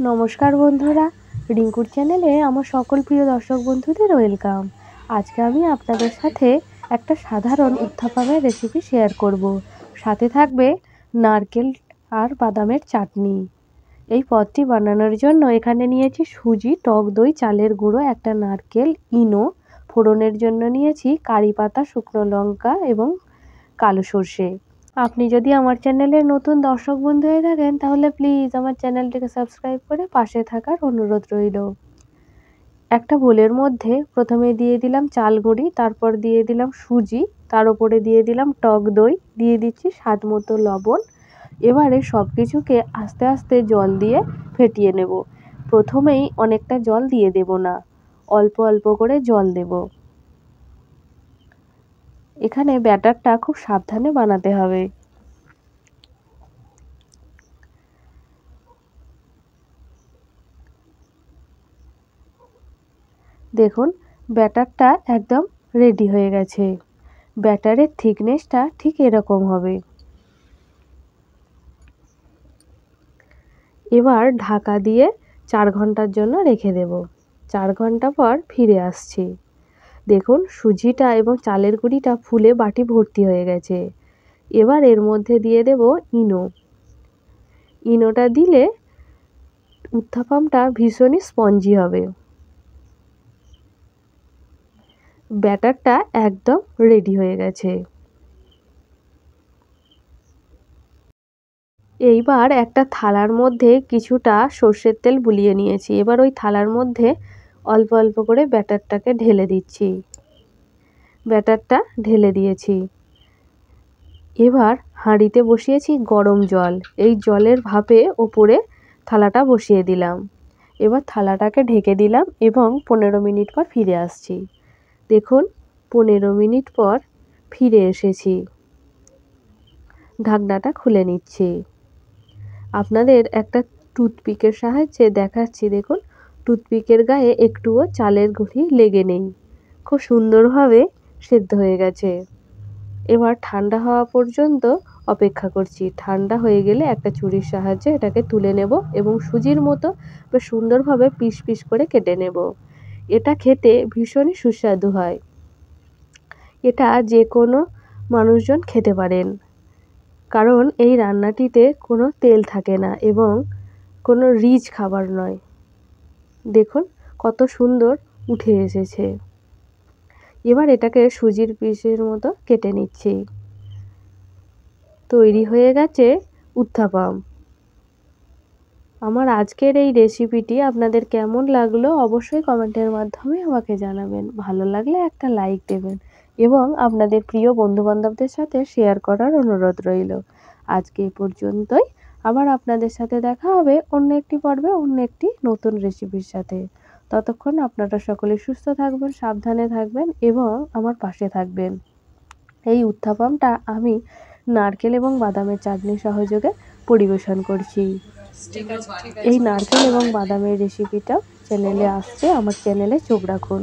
নমস্কার বন্ধুরা, রিঙ্কুর চ্যানেলে আমার সকল প্রিয় দর্শক বন্ধুদের ওয়েলকাম। আজকে আমি আপনাদের সাথে একটা সাধারণ উত্থাপামের রেসিপি শেয়ার করব। সাথে থাকবে নারকেল আর বাদামের চাটনি। এই পদটি বানানোর জন্য এখানে নিয়েছি সুজি, টক দই, চালের গুঁড়ো, একটা নারকেল, ইনো। ফোড়নের জন্য নিয়েছি কারি পাতা, শুকনো লঙ্কা এবং কালো সর্ষে। আপনি যদি আমার চ্যানেলের নতুন দর্শক বন্ধু হয়ে থাকেন তাহলে প্লিজ আমার চ্যানেলটিকে সাবস্ক্রাইব করে পাশে থাকার অনুরোধ রইল। একটা বোলের মধ্যে প্রথমে দিয়ে দিলাম চাল গুঁড়ি, তারপর দিয়ে দিলাম সুজি, তার উপরে দিয়ে দিলাম টক দই, দিয়ে দিচ্ছি স্বাদ মতো লবণ। এবারে সব কিছুকে আস্তে আস্তে জল দিয়ে ফেটিয়ে নেব। প্রথমেই অনেকটা জল দিয়ে দেব না, অল্প অল্প করে জল দেব। এখানে ব্যাটারটা খুব সাবধানে বানাতে হবে। দেখুন, ব্যাটারটা একদম রেডি হয়ে গেছে। ব্যাটারের থিকনেসটা ঠিক এরকম হবে। এবার ঢাকা দিয়ে 4 ঘন্টার জন্য রেখে দেব। 4 ঘন্টা পর ফিরে আসছি। দেখুন, সুজিটা এবং চালের গুঁড়িটা ফুলে বাটি ভর্তি হয়ে গেছে। এবার এর মধ্যে দিয়ে দেব ইনো। ইনোটা দিলে উত্থাপামটা ভীষণই স্পঞ্জি হবে। ব্যাটারটা একদম রেডি হয়ে গেছে। এইবার একটা থালার মধ্যে কিছুটা সর্ষের তেল বুলিয়ে নিয়েছি। এবার ওই থালার মধ্যে অল্প অল্প করে ব্যাটারটাকে ঢেলে দিচ্ছি। ব্যাটারটা ঢেলে দিয়েছি। এবার হাঁড়িতে বসিয়েছি গরম জল। এই জলের ভাপে ওপরে থালাটা বসিয়ে দিলাম। এবার থালাটাকে ঢেকে দিলাম এবং 15 মিনিট পর ফিরে আসছি। দেখুন, 15 মিনিট পর ফিরে এসেছি। ঢাকনাটা খুলে নিচ্ছি। আপনাদের একটা টুথপিকের সাহায্যে দেখাচ্ছি। দেখুন, টুথপিকের গায়ে একটুও চালের গুঁড়ি লেগে নেই। খুব সুন্দরভাবে সেদ্ধ হয়ে গেছে। এবার ঠান্ডা হওয়া পর্যন্ত অপেক্ষা করছি। ঠান্ডা হয়ে গেলে একটা ছুরির সাহায্যে এটাকে তুলে নেব এবং সুজির মতো বেশ সুন্দরভাবে পিস পিস করে কেটে নেব। এটা খেতে ভীষণই সুস্বাদু হয়। এটা যে কোনো মানুষজন খেতে পারেন, কারণ এই রান্নাটিতে কোনো তেল থাকে না এবং কোনো রিচ খাবার নয়। দেখুন কত সুন্দর উঠে এসেছে। এবার এটাকে সুজির পিসের মতো কেটে নিচ্ছি। তৈরি হয়ে গেছে উত্থাপাম। আমার আজকের এই রেসিপিটি আপনাদের কেমন লাগলো অবশ্যই কমেন্টের মাধ্যমে আমাকে জানাবেন। ভালো লাগলে একটা লাইক দেবেন এবং আপনাদের প্রিয় বন্ধুবান্ধবদের সাথে শেয়ার করার অনুরোধ রইল। আজকে এই পর্যন্তই। আবার আপনাদের সাথে দেখা হবে অন্য একটি পর্বে, অন্য একটি নতুন রেসিপির সাথে। ততক্ষণ আপনারা সকলে সুস্থ থাকবেন, সাবধানে থাকবেন এবং আমার পাশে থাকবেন। এই উত্থাপামটা আমি নারকেল এবং বাদামের চাটনির সহযোগে পরিবেশন করছি। এই নারকেল এবং বাদামের রেসিপিটা চ্যানেলে আসছে, আমার চ্যানেলে চোখ রাখুন।